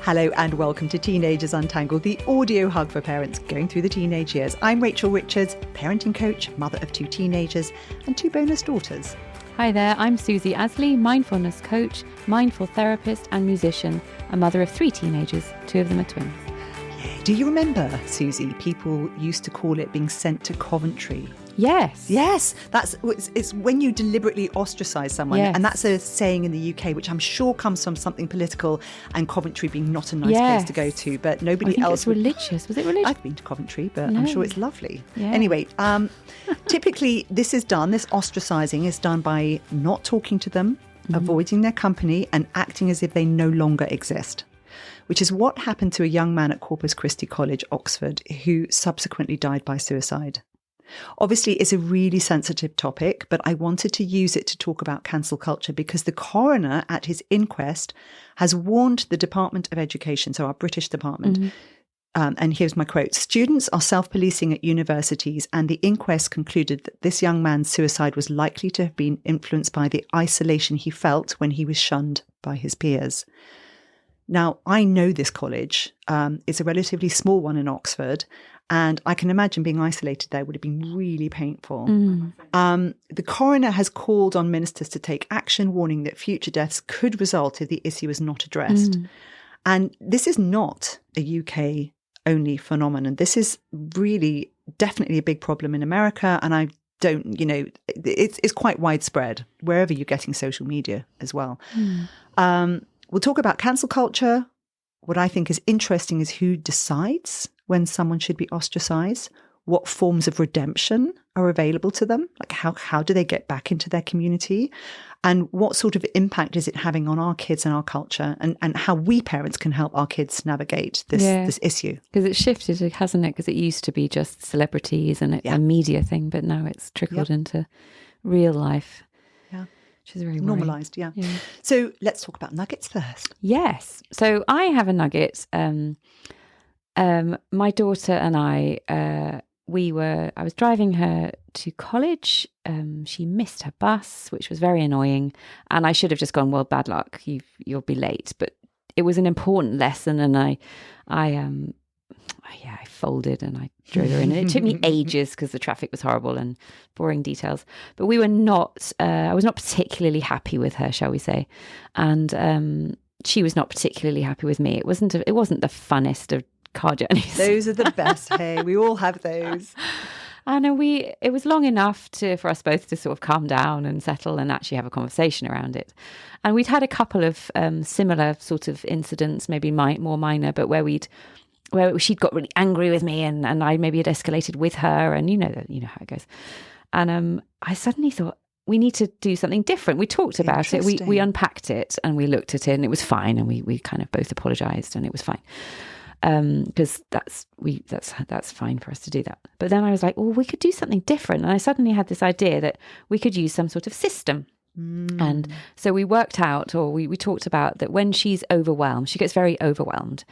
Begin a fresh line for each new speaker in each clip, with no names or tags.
Hello and welcome to Teenagers Untangled, the audio hug for parents going through the teenage years. I'm Rachel Richards, parenting coach, mother of 2 teenagers and 2 bonus daughters.
Hi there, I'm Susie Asley, mindfulness coach, mindful therapist and musician, a mother of 3 teenagers, 2 of them are twins.
Do you remember, Susie, people used to call it being sent to Coventry?
Yes.
Yes, it's when you deliberately ostracise someone.
Yes.
And that's a saying in the UK, which I'm sure comes from something political, and Coventry being not a nice place to go to, but nobody else.
It's religious. Was it religious?
I've been to Coventry, but I'm sure it's lovely.
Yeah.
Anyway, typically this ostracising is done by not talking to them, avoiding their company and acting as if they no longer exist, which is what happened to a young man at Corpus Christi College, Oxford, who subsequently died by suicide. Obviously, it's a really sensitive topic, but I wanted to use it to talk about cancel culture because the coroner at his inquest has warned the Department of Education, so our British department, and here's my quote: "Students are self-policing at universities, and the inquest concluded that this young man's suicide was likely to have been influenced by the isolation he felt when he was shunned by his peers." Now, I know this college. It's a relatively small one in Oxford, and I can imagine being isolated there would have been really painful. The coroner has called on ministers to take action, warning that future deaths could result if the issue is not addressed. And this is not a UK only phenomenon. This is really definitely a big problem in America, and I don't, it's quite widespread wherever you're getting social media as well. We'll talk about cancel culture. What I think is interesting is who decides when someone should be ostracized, what forms of redemption are available to them, like how do they get back into their community, and what sort of impact is it having on our kids and our culture, and how we parents can help our kids navigate this issue.
Because it's shifted, hasn't it? Because it used to be just celebrities and a media thing, but now it's trickled into real life. Which is very
normalised, yeah. So let's talk about nuggets first.
Yes. So I have a nugget. My daughter and I was driving her to college. She missed her bus, which was very annoying. And I should have just gone, well, bad luck, you'll be late. But it was an important lesson, and I folded and I drove her in. And it took me ages because the traffic was horrible and boring details. But we were not, I was not particularly happy with her, shall we say. And she was not particularly happy with me. It wasn't the funnest of car journeys.
Those are the best. Hey, we all have those.
And it was long enough for us both to sort of calm down and settle and actually have a conversation around it. And we'd had a couple of similar sort of incidents, maybe more minor, but where she'd got really angry with me and I maybe had escalated with her, and you know how it goes. And I suddenly thought, we need to do something different. We talked about it, we unpacked it, and we looked at it, and it was fine, and we kind of both apologised, and it was fine. Because that's fine for us to do that. But then I was like, well, we could do something different. And I suddenly had this idea that we could use some sort of system. And so we worked out, or we talked about that when she's overwhelmed, she gets very overwhelmed,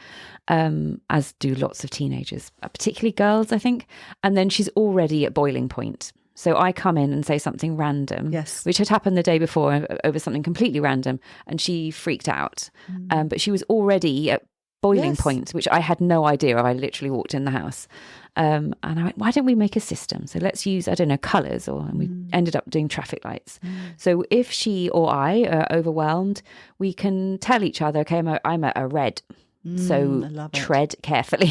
as do lots of teenagers, particularly girls, I think. And then she's already at boiling point. So I come in and say something random, which had happened the day before over something completely random, and she freaked out. But she was already at boiling point, which I had no idea of. I literally walked in the house. And I went, why don't we make a system? So let's use, I don't know, colours, and we ended up doing traffic lights. So if she or I are overwhelmed, we can tell each other, okay, I'm at a red. So tread carefully.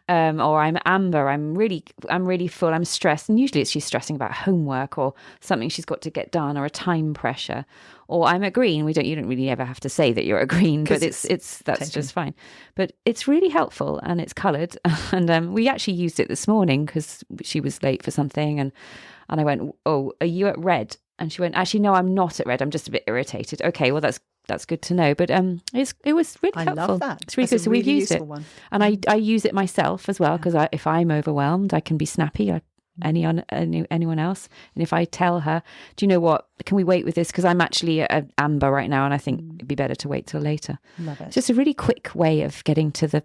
Or I'm amber, I'm really full, I'm stressed. And usually she's stressing about homework or something she's got to get done, or a time pressure. Or I'm at green. You don't really ever have to say that you're at green, but that's just fine. But it's really helpful, and it's coloured. And we actually used it this morning because she was late for something, and I went, oh, are you at red? And she went, actually, no, I'm not at red. I'm just a bit irritated. Okay, well, that's good to know. But it was really helpful.
I love that.
It's really good. So we've used it. One. And I use it myself as well, because if I'm overwhelmed, I can be snappy. Anyone else, and if I tell her, do you know what, can we wait with this, because I'm actually at amber right now, and I think it'd be better to wait till later.
Love it.
It's just a really quick way of getting to the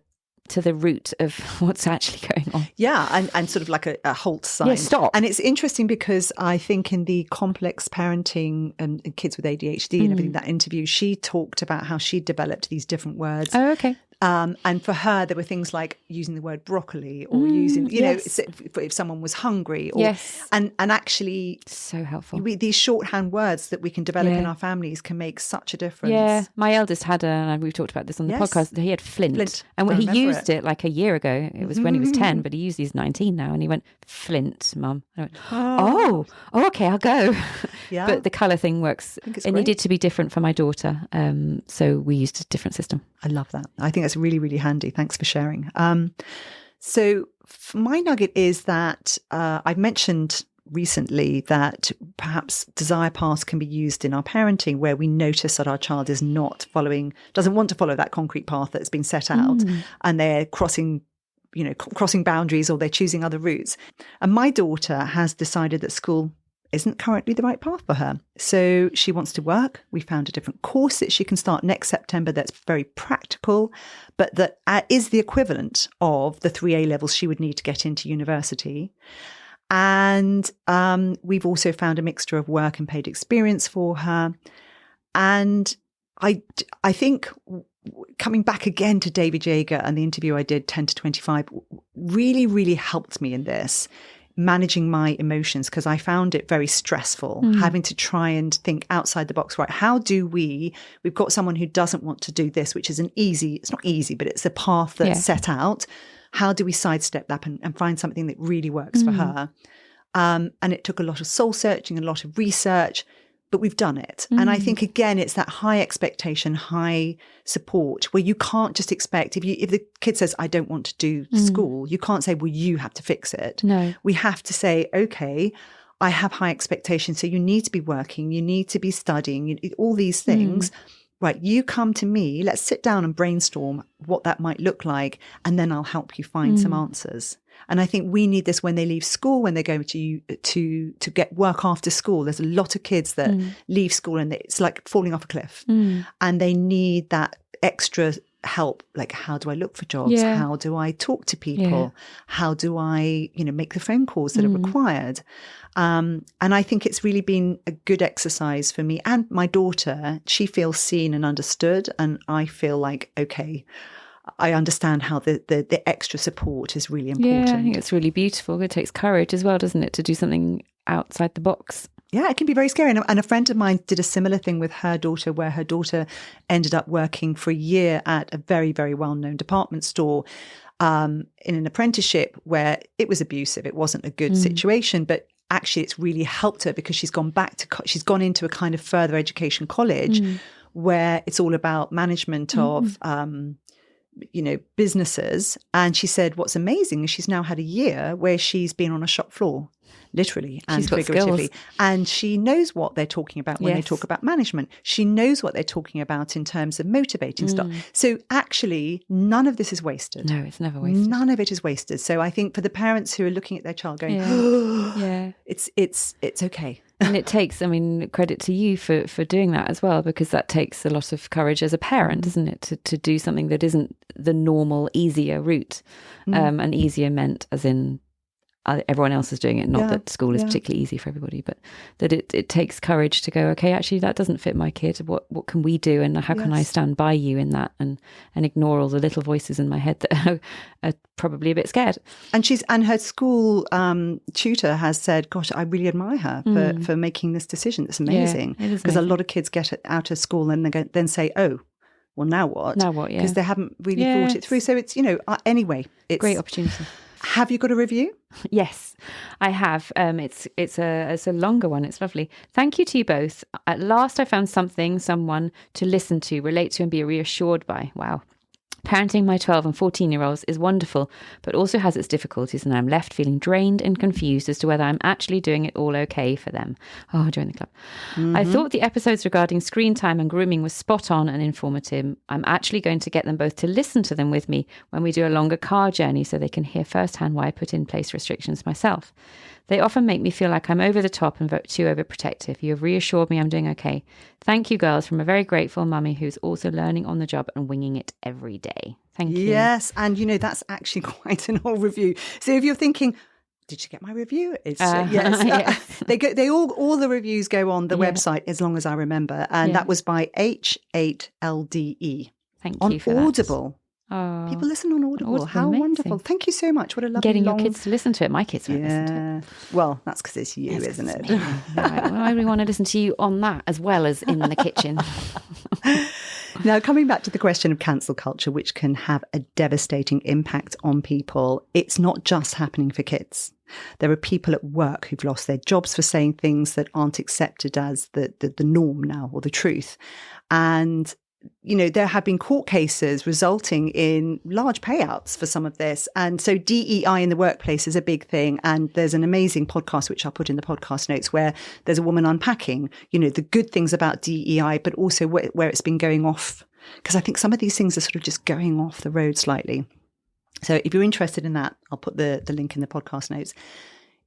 to the root of what's actually going on.
Yeah, and sort of like a halt sign.
Yeah, stop.
And it's interesting because I think in the complex parenting and kids with ADHD and everything, that interview, she talked about how she developed these different words.
Oh, okay.
And for her, there were things like using the word broccoli or using,
yes.
if someone was hungry. Or,
Yes.
And actually,
So helpful.
these shorthand words that we can develop in our families can make such a difference.
Yeah, my eldest had and we've talked about this on the podcast, he had Flint. And when he used it like a year ago, it was when he was 10, but he used these 19 now, and he went, Flint, Mum. I went, oh, okay, I'll go.
Yeah.
But the colour thing works. It needed to be different for my daughter, so we used a different system.
I love that. I think that's really, really handy. Thanks for sharing. So my nugget is that I've mentioned recently that perhaps desire paths can be used in our parenting where we notice that our child is not doesn't want to follow that concrete path that's been set out, and they're crossing boundaries, or they're choosing other routes. And my daughter has decided that school isn't currently the right path for her. So she wants to work. We found a different course that she can start next September that's very practical, but that is the equivalent of the 3 A levels she would need to get into university. And we've also found a mixture of work and paid experience for her. And I think coming back again to David Jaeger and the interview I did 10 to 25 really, really helped me in this, managing my emotions, because I found it very stressful, having to try and think outside the box. Right, how do we've got someone who doesn't want to do this, which is it's not easy, but it's a path that's set out. How do we sidestep that and find something that really works for her? And it took a lot of soul searching, a lot of research, but we've done it. And I think, again, it's that high expectation, high support, where you can't just expect, if the kid says, I don't want to do school, you can't say, well, you have to fix it.
No.
We have to say, okay, I have high expectations. So you need to be working, you need to be studying, all these things. Right, you come to me, let's sit down and brainstorm what that might look like, and then I'll help you find some answers. And I think we need this when they leave school, when they go to get work after school. There's a lot of kids that leave school and it's like falling off a cliff, and they need that extra help. Like, how do I look for jobs?
Yeah.
How do I talk to people? How do I, make the phone calls that are required? And I think it's really been a good exercise for me and my daughter. She feels seen and understood, and I feel like, okay, I understand how the extra support is really important.
Yeah, I think it's really beautiful. It takes courage as well, doesn't it, to do something outside the box?
Yeah, it can be very scary. And a friend of mine did a similar thing with her daughter, where her daughter ended up working for a year at a very, very well-known department store in an apprenticeship where it was abusive. It wasn't a good situation, but actually it's really helped her because she's gone into a kind of further education college where it's all about management of businesses. And she said what's amazing is she's now had a year where she's been on a shop floor, literally and figuratively. And she knows what they're talking about when they talk about management. She knows what they're talking about in terms of motivating stuff. So actually, none of this is wasted.
No, it's never wasted.
None of it is wasted. So I think for the parents who are looking at their child going, it's okay.
And it takes, credit to you for doing that as well, because that takes a lot of courage as a parent, doesn't it? To do something that isn't the normal, easier route. And easier meant as in everyone else is doing it, not that school is particularly easy for everybody, but that it takes courage to go, okay, actually that doesn't fit my kid. What can we do, and how can I stand by you in that, and ignore all the little voices in my head that are probably a bit scared. And her school tutor has said, gosh, I really admire her for making this decision. It's amazing, because a lot of kids get out of school and then say, oh, well, now what? Now what? Yeah,
because they haven't really thought it through. So it's anyway, it's
great opportunity.
Have you got a review?
Yes, I have. It's a longer one. It's lovely. Thank you to you both. At last, I found someone to listen to, relate to, and be reassured by. Wow. Parenting my 12 and 14-year-olds is wonderful, but also has its difficulties, and I'm left feeling drained and confused as to whether I'm actually doing it all okay for them. Oh, join the club. I thought the episodes regarding screen time and grooming was spot on and informative. I'm actually going to get them both to listen to them with me when we do a longer car journey so they can hear firsthand why I put in place restrictions myself. They often make me feel like I'm over the top and too overprotective. You have reassured me I'm doing okay. Thank you, girls, from a very grateful mummy who's also learning on the job and winging it every day. Thank you.
Yes. And, that's actually quite an old review. So if you're thinking, did you get my review? It's yes.
Yes.
All the reviews go on the website as long as I remember. And that was by H8LDE.
Thank
on
you for
Audible.
that. Oh,
People listen on Audible. How
amazing.
wonderful. Thank you so much. What a lovely
Getting your kids to listen to it. My kids won't listen to it.
Well, that's because it's you, isn't it?
Right. Well, I really want to listen to you on that as well as in the kitchen.
Now, coming back to the question of cancel culture, which can have a devastating impact on people, it's not just happening for kids. There are people at work who've lost their jobs for saying things that aren't accepted as the norm now or the truth. And there have been court cases resulting in large payouts for some of this. And so DEI in the workplace is a big thing. And there's an amazing podcast, which I'll put in the podcast notes, where there's a woman unpacking, the good things about DEI, but also where it's been going off. Because I think some of these things are sort of just going off the road slightly. So if you're interested in that, I'll put the link in the podcast notes.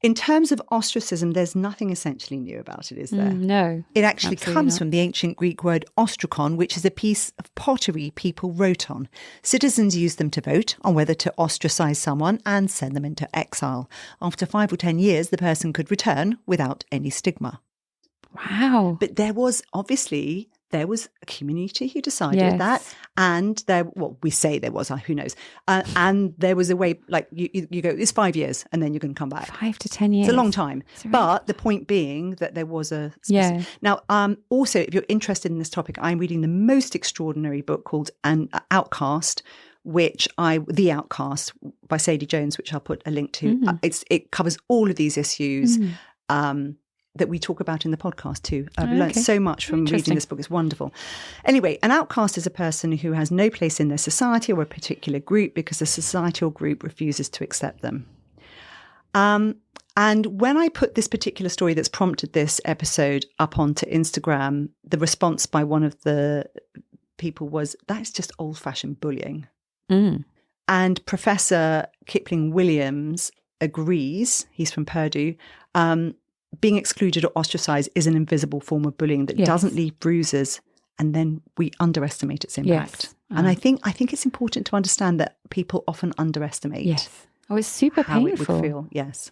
In terms of ostracism, there's nothing essentially new about it, is there?
No.
It actually comes from the ancient Greek word ostrakon, which is a piece of pottery people wrote on. Citizens used them to vote on whether to ostracize someone and send them into exile. After 5 or 10 years, the person could return without any stigma.
Wow.
But there was a community who decided that. And we say there was, who knows. And there was a way, like you go, it's 5 years and then you're going to come back.
5 to 10 years.
It's a long time. But the point being that there was a... Now, also, if you're interested in this topic, I'm reading the most extraordinary book called An Outcast, The Outcast by Sadie Jones, which I'll put a link to. It covers all of these issues. That we talk about in the podcast too. I've learned so much from reading this book. It's wonderful. Anyway, an outcast is a person who has no place in their society or a particular group because the societal group refuses to accept them. And when I put this particular story that's prompted this episode up onto Instagram, the response by one of the people was, that's just old-fashioned bullying. And Professor Kipling Williams agrees, he's from Purdue, being excluded or ostracized is an invisible form of bullying that doesn't leave bruises, and then we underestimate its impact. And I think it's important to understand that people often underestimate.
Yes. Oh, it's super
how
painful.
It would feel. Yes.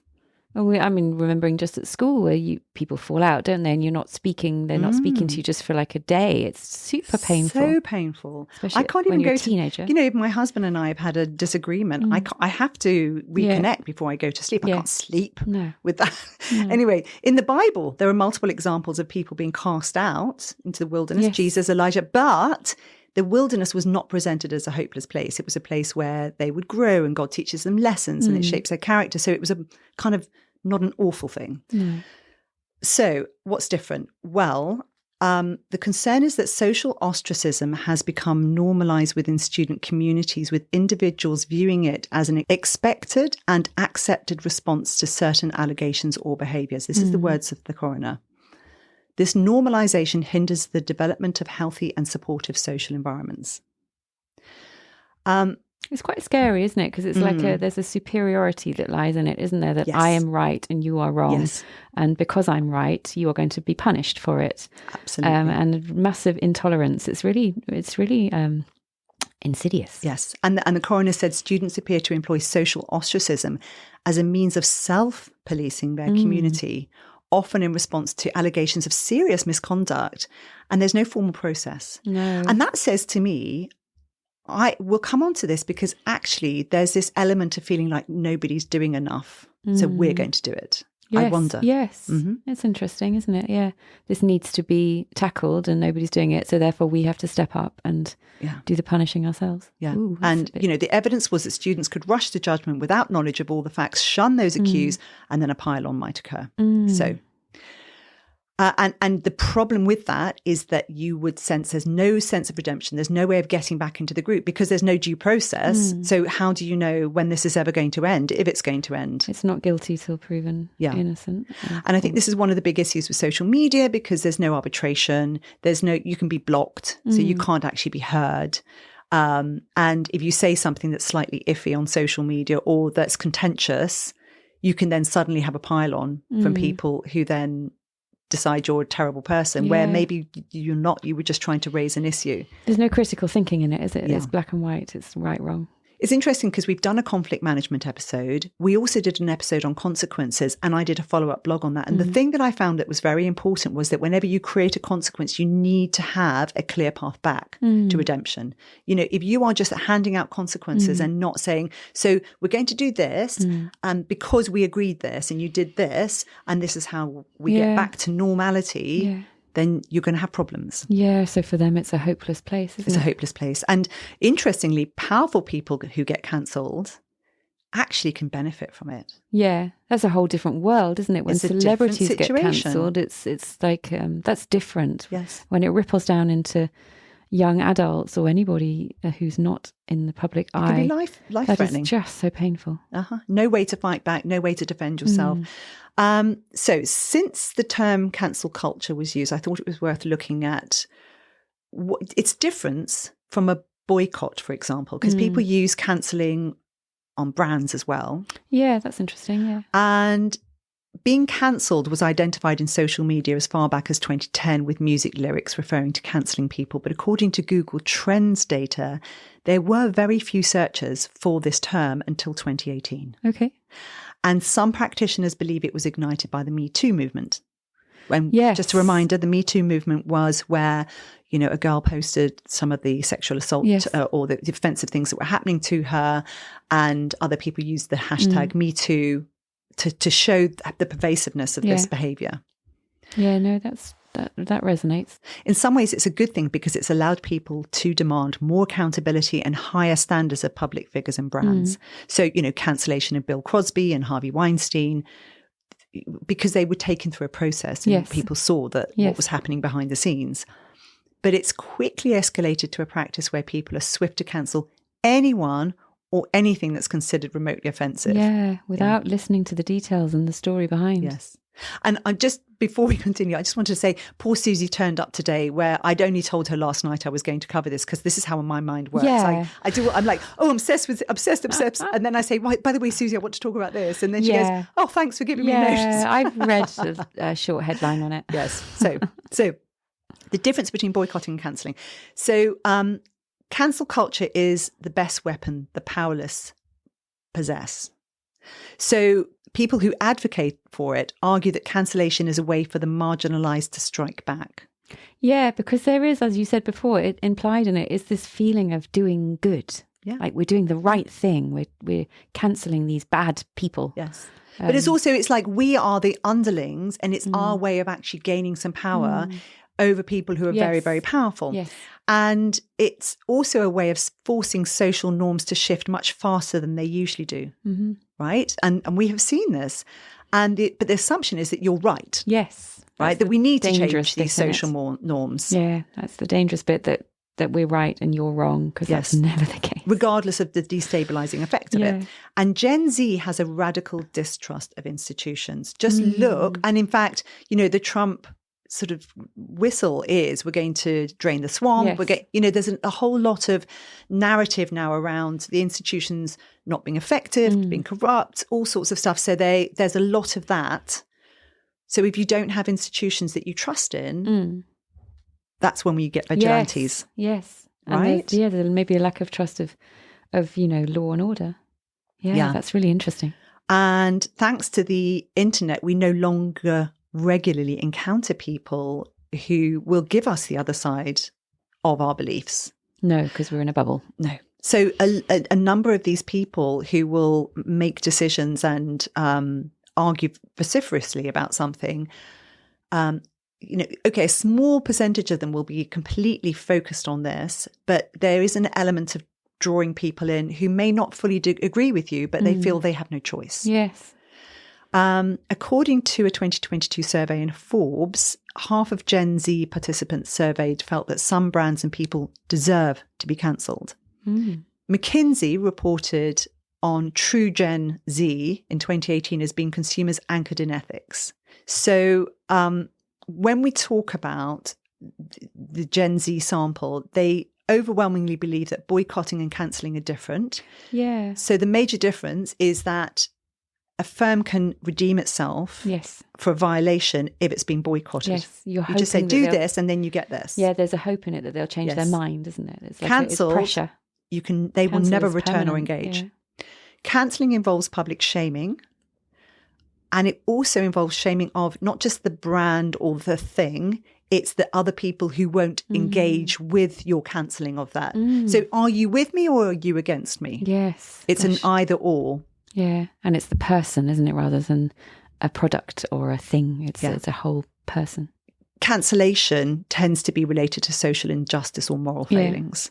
Oh, remembering just at school where people fall out, don't they? And you're not speaking. They're not speaking to you just for like a day. It's super painful.
So painful.
Especially
I can't even
when you're
go
a teenager.
Even my husband and I have had a disagreement. I have to reconnect before I go to sleep. I can't sleep with that. Anyway, in the Bible, there are multiple examples of people being cast out into the wilderness. Jesus, Elijah, but the wilderness was not presented as a hopeless place. It was a place where they would grow and God teaches them lessons and it shapes their character. So it was a kind of not an awful thing. So what's different? Well, the concern is that social ostracism has become normalized within student communities, with individuals viewing it as an expected and accepted response to certain allegations or behaviors. This is the words of the coroner. This normalization hinders the development of healthy and supportive social environments.
It's quite scary, isn't it? Because it's like there's a superiority that lies in it, isn't there? That I am right and you are wrong. Yes. And because I'm right, you are going to be punished for it.
Absolutely.
And massive intolerance. It's really insidious.
Yes. And the coroner said students appear to employ social ostracism as a means of self-policing their community, often in response to allegations of serious misconduct. And there's no formal process.
No.
And that says to me, I will come on to this because actually there's this element of feeling like nobody's doing enough. So we're going to do it.
Yes,
I wonder.
Yes. It's interesting, isn't it? Yeah. This needs to be tackled and nobody's doing it. So therefore we have to step up and do the punishing ourselves.
Yeah.
Ooh,
and, the evidence was that students could rush to judgment without knowledge of all the facts, shun those accused, and then a pile-on might occur. So... And the problem with that is that you would sense there's no sense of redemption. There's no way of getting back into the group because there's no due process. So how do you know when this is ever going to end, if it's going to end?
It's not guilty till proven innocent.
And I think this is one of the big issues with social media because there's no arbitration. You can be blocked, so you can't actually be heard. And if you say something that's slightly iffy on social media or that's contentious, you can then suddenly have a pile-on from people who then decide you're a terrible person, where maybe you're not, you were just trying to raise an issue.
There's no critical thinking in it, is it?
Yeah.
It's black and white. It's right, wrong.
It's interesting because we've done a conflict management episode. We also did an episode on consequences, and I did a follow-up blog on that. And the thing that I found that was very important was that whenever you create a consequence, you need to have a clear path back to redemption. You know, if you are just handing out consequences and not saying, so we're going to do this, and because we agreed this and you did this, and this is how we get back to normality, then you're going to have problems.
Yeah, so for them, it's a hopeless place, isn't it?
It's a hopeless place. And interestingly, powerful people who get cancelled actually can benefit from it.
Yeah, that's a whole different world, isn't it? When
It's a
celebrities
different
get
situation.
cancelled, it's like, that's different.
Yes.
When it ripples down into young adults or anybody who's not in the public
It can be
eye,
life
that
threatening.
is just so painful.
No way to fight back, no way to defend yourself. So since the term cancel culture was used, I thought it was worth looking at its difference from a boycott, for example, because people use cancelling on brands as well.
Yeah, that's interesting, yeah.
And being cancelled was identified in social media as far back as 2010 with music lyrics referring to cancelling people. But according to Google Trends data, there were very few searches for this term until 2018.
Okay.
And some practitioners believe it was ignited by the Me Too movement. And
Yes.
just a reminder, the Me Too movement was where, you know, a girl posted some of the sexual assault or the offensive things that were happening to her, and other people used the hashtag Me Too to show the pervasiveness of this behaviour.
Yeah, no, that resonates.
In some ways, it's a good thing because it's allowed people to demand more accountability and higher standards of public figures and brands. So, you know, cancellation of Bill Crosby and Harvey Weinstein, because they were taken through a process and people saw that what was happening behind the scenes. But it's quickly escalated to a practice where people are swift to cancel anyone or anything that's considered remotely offensive.
Yeah, without listening to the details and the story behind.
Yes. And I just, before we continue, I just wanted to say, poor Susie turned up today where I'd only told her last night I was going to cover this because this is how my mind works.
Yeah.
I'm like, oh, I'm obsessed. And then I say, by the way, Susie, I want to talk about this. And then she goes, oh, thanks for giving me notice.
Yeah, I've read a short headline on it.
Yes. So the difference between boycotting and cancelling. So cancel culture is the best weapon the powerless possess. So people who advocate for it argue that cancellation is a way for the marginalised to strike back.
Yeah, because there is, as you said before, it implied in it is this feeling of doing good.
Yeah.
Like we're doing the right thing. We're cancelling these bad people.
Yes. But it's like we are the underlings, and it's our way of actually gaining some power over people who are very, very powerful.
Yes.
And it's also a way of forcing social norms to shift much faster than they usually do. Mm-hmm. Right? And we have seen this. But the assumption is that you're right.
Yes.
Right? That we need to change these
bit,
social norms.
Yeah, that's the dangerous bit, that we're right and you're wrong, because that's never the case.
Regardless of the destabilizing effect of it. And Gen Z has a radical distrust of institutions. Just look. And in fact, you know, the Trump sort of whistle is we're going to drain the swamp.
Yes.
There's a whole lot of narrative now around the institutions not being effective, being corrupt, all sorts of stuff. So there's a lot of that. So if you don't have institutions that you trust in, that's when we get vigilantes.
Yes.
Right?
And there's maybe a lack of trust of law and order. Yeah, that's really interesting.
And thanks to the internet, we no longer regularly encounter people who will give us the other side of our beliefs.
No, because we're in a bubble.
No. So a number of these people who will make decisions and argue vociferously about something, a small percentage of them will be completely focused on this, but there is an element of drawing people in who may not fully agree with you, but they feel they have no choice.
Yes.
According to a 2022 survey in Forbes, half of Gen Z participants surveyed felt that some brands and people deserve to be cancelled. McKinsey reported on True Gen Z in 2018 as being consumers anchored in ethics. So when we talk about the Gen Z sample, they overwhelmingly believe that boycotting and cancelling are different.
Yeah.
So the major difference is that a firm can redeem itself
Yes.
for a violation if it's been boycotted.
Yes. You're
You just say,
hoping
do
that they'll-
this, and then you get this.
Yeah, there's a hope in it that they'll change their
Yes.
mind, isn't it? It's like
Cancelled,
it's pressure.
They will
Cancel
never
is
return or
permanent,
engage.
yeah.
Cancelling involves public shaming. And it also involves shaming of not just the brand or the thing, it's the other people who won't engage with your cancelling of that. So are you with me or are you against me?
Yes.
It's an either or.
Yeah. And it's the person, isn't it, rather than a product or a thing. It's a whole person.
Cancellation tends to be related to social injustice or moral failings.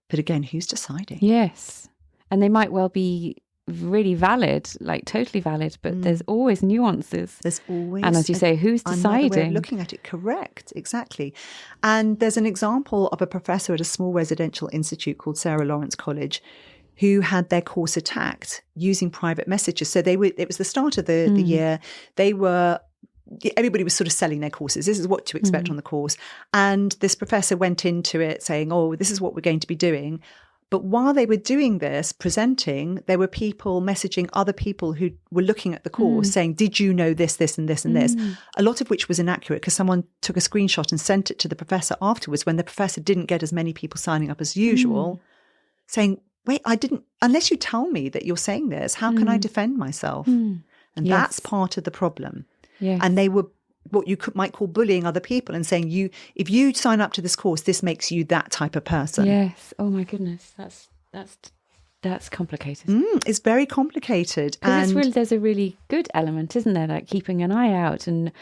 But again, who's deciding?
Yes. And they might well be really valid, like totally valid, but there's always nuances.
There's always,
and as you say, who's deciding?
Another way of looking at it, correct, exactly. And there's an example of a professor at a small residential institute called Sarah Lawrence College, who had their course attacked using private messages. So it was the start of the year. Everybody was sort of selling their courses. This is what to expect on the course. And this professor went into it saying, oh, this is what we're going to be doing. But while they were doing this, presenting, there were people messaging other people who were looking at the course saying, did you know this, this, and this, and this? A lot of which was inaccurate because someone took a screenshot and sent it to the professor afterwards when the professor didn't get as many people signing up as usual, saying, wait, I didn't, unless you tell me that you're saying this, how can I defend myself? And that's part of the problem.
Yes.
And they were what you might call bullying other people and saying, if you sign up to this course, this makes you that type of person.
Yes. Oh my goodness. That's complicated.
It's very complicated.
Because there's a really good element, isn't there? Like keeping an eye out, and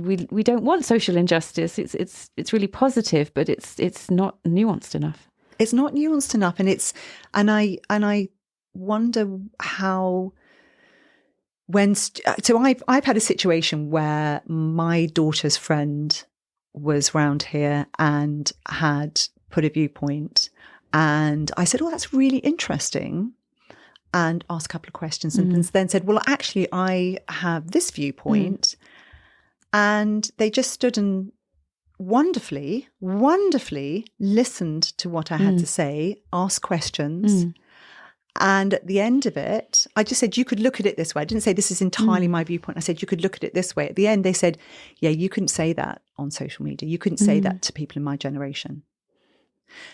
we don't want social injustice. It's really positive, but it's not nuanced enough.
It's not nuanced enough, and I wonder how. So I've had a situation where my daughter's friend was round here and had put a viewpoint, and I said, "Oh, that's really interesting," and asked a couple of questions, and then said, "Well, actually, I have this viewpoint," and they just stood and wonderfully listened to what I had to say, asked questions. And at the end of it, I just said, you could look at it this way. I didn't say this is entirely my viewpoint. I said, you could look at it this way. At the end, they said, yeah, you couldn't say that on social media. You couldn't say that to people in my generation.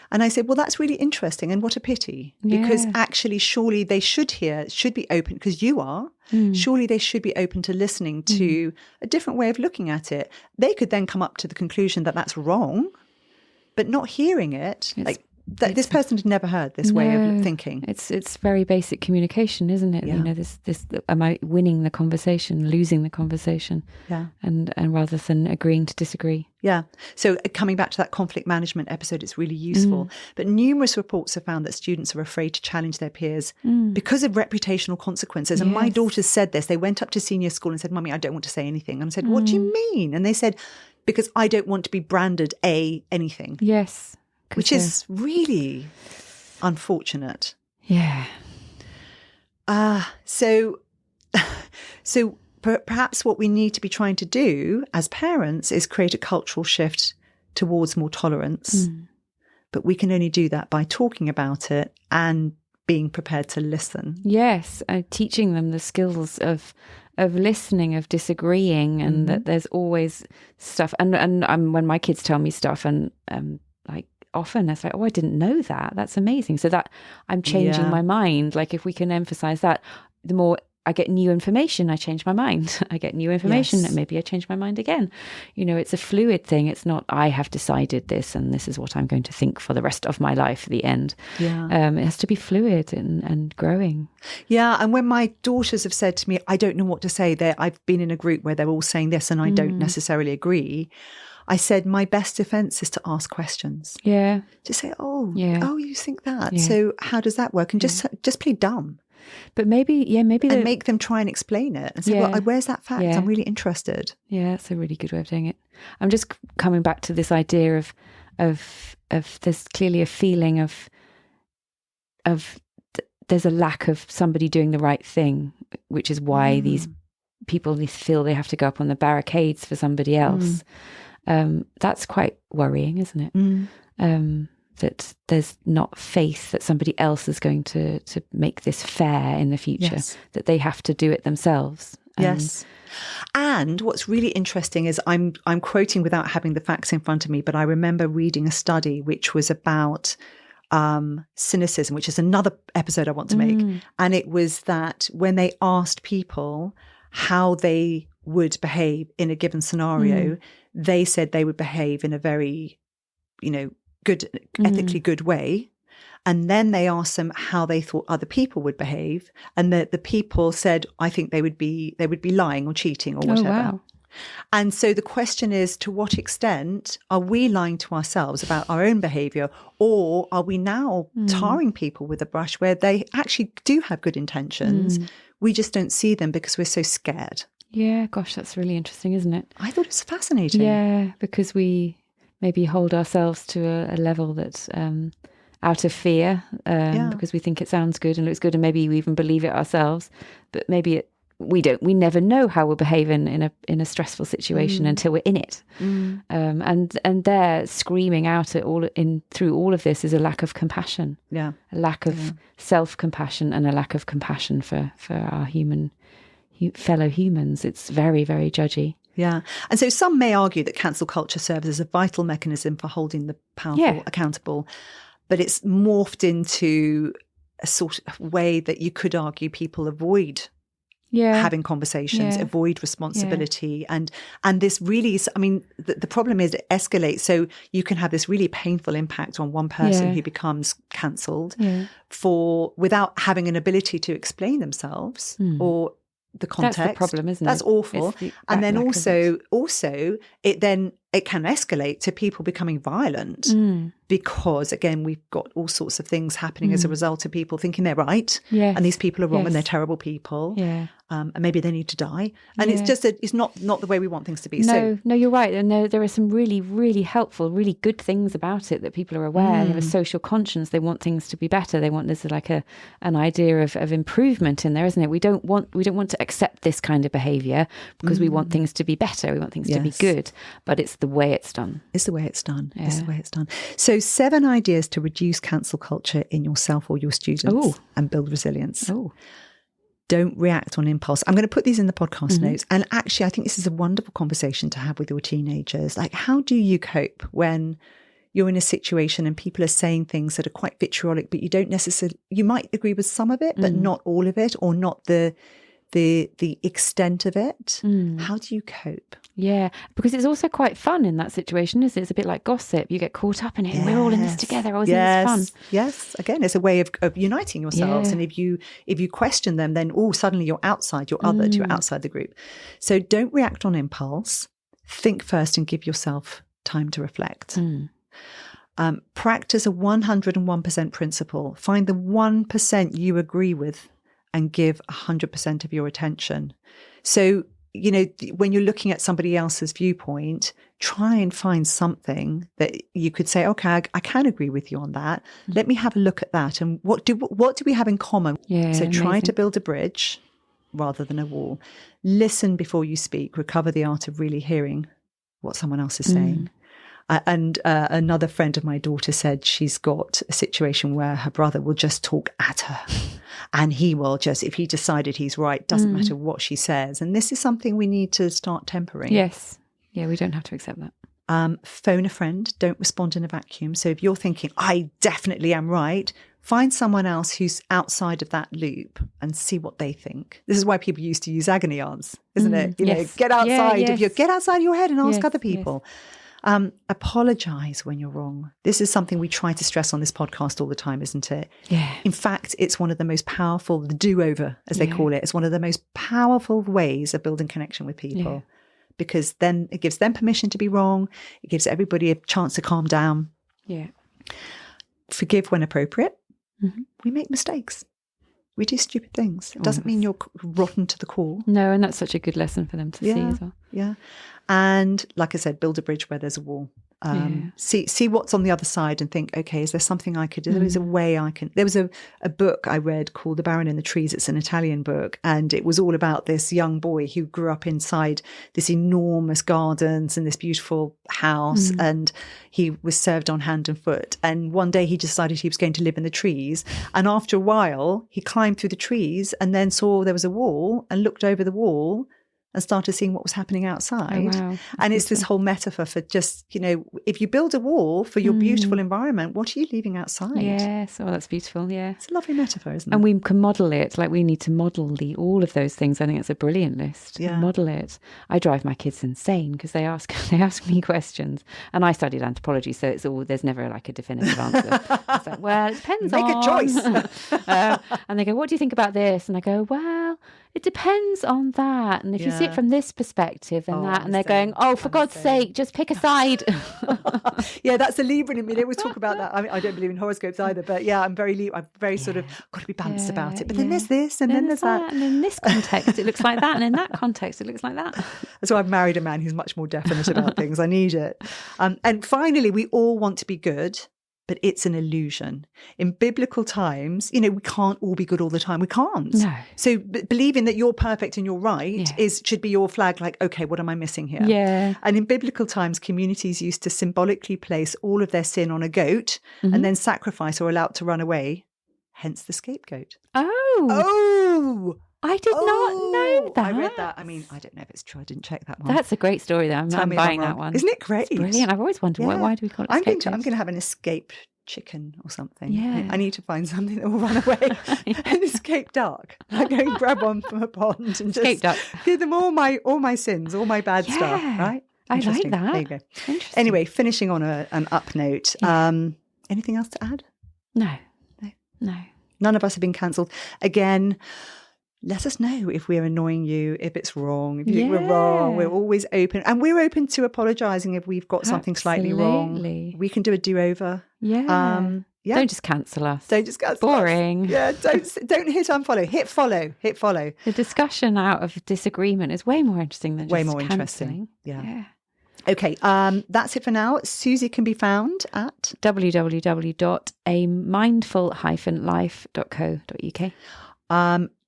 And I said, well, that's really interesting. And what a pity, because actually, surely they should be open, because you are, surely they should be open to listening to a different way of looking at it. They could then come up to the conclusion that that's wrong, but not hearing it, this person had never heard this way of thinking.
It's very basic communication, isn't it?
Yeah.
You know, this am I winning the conversation, losing the conversation?
Yeah.
And rather than agreeing to disagree.
Yeah. So coming back to that conflict management episode, it's really useful. But numerous reports have found that students are afraid to challenge their peers because of reputational consequences. And my daughters said this. They went up to senior school and said, Mummy, I don't want to say anything. And I said, what do you mean? And they said, because I don't want to be branded anything.
Yes.
Which is really unfortunate.
Yeah.
So perhaps what we need to be trying to do as parents is create a cultural shift towards more tolerance. But we can only do that by talking about it and being prepared to listen.
Yes, teaching them the skills of listening, of disagreeing, and that there's always stuff. And when my kids tell me stuff, and like often it's like, oh, I didn't know that. That's amazing. So that I'm changing my mind. Like if we can emphasize that, the more I get new information, I change my mind. I get new information and maybe I change my mind again. You know, it's a fluid thing. It's not, I have decided this and this is what I'm going to think for the rest of my life at the end.
Yeah.
It has to be fluid and growing.
Yeah. And when my daughters have said to me, I don't know what to say, I've been in a group where they're all saying this and I don't necessarily agree. I said, my best defense is to ask questions.
Yeah.
Just say, oh, you think that?
Yeah.
So how does that work? And just play dumb.
But maybe and
make them try and explain it and say, well, where's that fact? I'm really interested.
Yeah, that's a really good way of doing it. I'm just coming back to this idea of there's clearly a feeling of there's a lack of somebody doing the right thing, which is why these people feel they have to go up on the barricades for somebody else. That's quite worrying, isn't it? that there's not faith that somebody else is going to make this fair in the future, that they have to do it themselves.
Yes. And what's really interesting is I'm quoting without having the facts in front of me, but I remember reading a study which was about cynicism, which is another episode I want to make. And it was that when they asked people how they would behave in a given scenario, they said they would behave in a very, good, ethically good way. And then they asked them how they thought other people would behave. And the people said, I think they would be lying or cheating or whatever.
Oh, wow.
And so the question is, to what extent are we lying to ourselves about our own behavior, or are we now tarring people with a brush where they actually do have good intentions? We just don't see them because we're so scared.
Yeah, gosh, that's really interesting, isn't it?
I thought it was fascinating.
Yeah, because we maybe hold ourselves to a level that's out of fear, because we think it sounds good and looks good, and maybe we even believe it ourselves, but maybe we never know how we'll behave in a stressful situation until we're in it. And they're screaming out at through all of this is a lack of compassion.
Yeah.
A lack of self-compassion and a lack of compassion for our fellow humans. It's very, very judgy.
Yeah. And so some may argue that cancel culture serves as a vital mechanism for holding the powerful accountable, but it's morphed into a sort of way that you could argue people avoid having conversations, avoid responsibility. And this really is, the problem is it escalates. So you can have this really painful impact on one person who becomes cancelled without having an ability to explain themselves or the context.
That's the problem, isn't it?
That's awful. And then also it can escalate to people becoming violent because, again, we've got all sorts of things happening as a result of people thinking they're right and these people are wrong and they're terrible people. And maybe they need to die. And it's just it's not the way we want things to be.
No, you're right. And there are some really, really helpful, really good things about it that people are aware. They have a social conscience. They want things to be better. They want there's like an idea of improvement in there, isn't it? We don't want to accept this kind of behaviour because we want things to be better. We want things to be good. But it's the way it's done.
It's the way it's done. Yeah. It's the way it's done. So 7 ideas to reduce cancel culture in yourself or your students and build resilience. Don't react on impulse. I'm going to put these in the podcast notes. And actually, I think this is a wonderful conversation to have with your teenagers. Like, how do you cope when you're in a situation and people are saying things that are quite vitriolic, but you might agree with some of it, but not all of it, or not the extent of it. How do you cope?
Yeah, because it's also quite fun in that situation, isn't it? It's a bit like gossip. You get caught up in it. We're all in this together. It's fun.
Yes. Again, it's a way of uniting yourselves. And if you question them, then suddenly you're outside, you're othered, you're outside the group. So don't react on impulse. Think first and give yourself time to reflect. Practice a 101% principle. Find the 1% you agree with and give 100% of your attention. So, when you're looking at somebody else's viewpoint, try and find something that you could say, okay, I can agree with you on that. Let me have a look at that. And what do we have in common? So try to build a bridge rather than a wall. Listen before you speak. Recover the art of really hearing what someone else is saying. And another friend of my daughter said she's got a situation where her brother will just talk at her. And he will just, if he decided he's right, doesn't matter what she says. And this is something we need to start tempering.
Yes. Yeah, we don't have to accept that.
Phone a friend. Don't respond in a vacuum. So if you're thinking, I definitely am right, find someone else who's outside of that loop and see what they think. This is why people used to use agony aunts, isn't it? Get outside get outside your head and ask other people. Apologize when you're wrong. This is something we try to stress on this podcast all the time, isn't it?
Yeah.
In fact, it's one of the most powerful, the do-over, as they call it. It's one of the most powerful ways of building connection with people because then it gives them permission to be wrong. It gives everybody a chance to calm down.
Yeah.
Forgive when appropriate. We make mistakes. We do stupid things. It doesn't mean you're rotten to the core.
No, and that's such a good lesson for them to see as well.
Yeah. And like I said, build a bridge where there's a wall. See what's on the other side and think, okay, is there something I could do? There is a way I can. There was a book I read called The Baron in the Trees. It's an Italian book. And it was all about this young boy who grew up inside this enormous gardens and this beautiful house. And he was served on hand and foot. And one day he decided he was going to live in the trees. And after a while, he climbed through the trees and then saw there was a wall and looked over the wall and started seeing what was happening outside.
Oh, wow.
And it's this whole metaphor for just, if you build a wall for your beautiful environment, what are you leaving outside?
Yes, that's beautiful, yeah.
It's a lovely metaphor, isn't it?
And we can model it, like we need to model all of those things. I think it's a brilliant list.
Yeah.
Model it. I drive my kids insane because they ask me questions. And I studied anthropology, so there's never like a definitive answer. It's like, well, it depends
Make a choice.
And they go, what do you think about this? And I go, well, it depends on that. And if you see it from this perspective and that, and they're going, for God's sake, just pick a side.
Yeah, that's the Libra in me. They always talk about that. I mean, I don't believe in horoscopes either, but yeah, I'm very sort of got to be balanced about it. But then there's this, and then there's that.
And in this context, it looks like that. And in that context, it looks like that.
So I've married a man who's much more definite about things. I need it. And finally, we all want to be good, but it's an illusion. In biblical times, we can't all be good all the time. We can't.
No.
So believing that you're perfect and you're right should be your flag, like, okay, what am I missing here?
Yeah.
And in biblical times, communities used to symbolically place all of their sin on a goat and then sacrifice or allow it to run away, hence the scapegoat.
Oh, I did not know that.
I read that. I mean, I don't know if it's true. I didn't check that one.
That's a great story, though. I'm buying that one.
Isn't it great?
It's brilliant. I've always wondered why do we call it scapegoat?
I'm going to have an escape chicken or something.
Yeah.
I need to find something that will run away. An escape duck. I go and grab one from a pond and
escape duck.
Give them all my sins, all my bad stuff. Right?
I like that.
There you go.
Interesting.
Anyway, finishing on an up note. Anything else to add?
No.
None of us have been cancelled. Again, let us know if we're annoying you, if it's wrong, if you think we're wrong. We're always open. And we're open to apologising if we've got something slightly wrong. We can do a do-over.
Yeah. Don't just cancel us.
Don't just cancel
Boring.
us. Yeah, don't hit unfollow. Hit follow. The
discussion out of disagreement is way more interesting than
way
just
more
cancelling.
Interesting. Yeah. Okay, that's it for now. Susie can be found at
www.amindful-life.co.uk.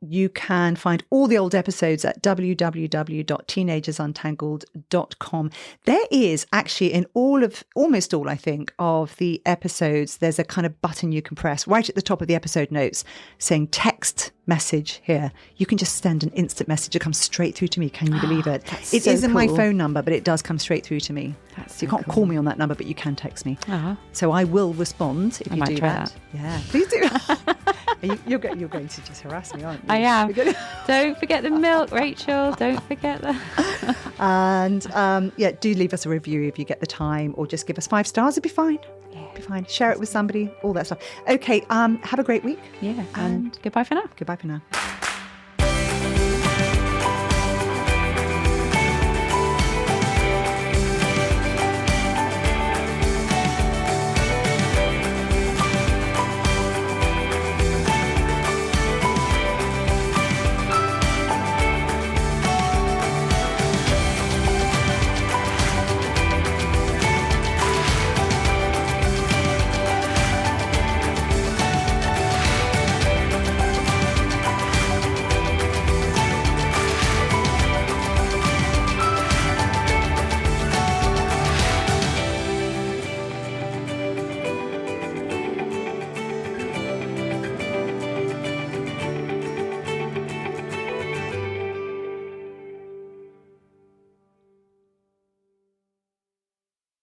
You can find all the old episodes at www.teenagersuntangled.com. There is actually in almost all, I think, of the episodes, there's a kind of button you can press right at the top of the episode notes saying text message here. You can just send an instant message. It comes straight through to me. Can you believe it? It
so
isn't my
cool.
phone number, but it does come straight through to me. So you can't call me on that number, but you can text me. So I will respond if you do that. Yeah, please do. You're going to just harass me, aren't you?
I am. Don't forget the milk, Rachel. Don't forget that.
And do leave us a review if you get the time, or just give us 5 stars. It'd be fine. Yeah. It'd be fine. Share it with somebody. All that stuff. Okay. Have a great week.
Yeah. And goodbye for now.
Goodbye for now.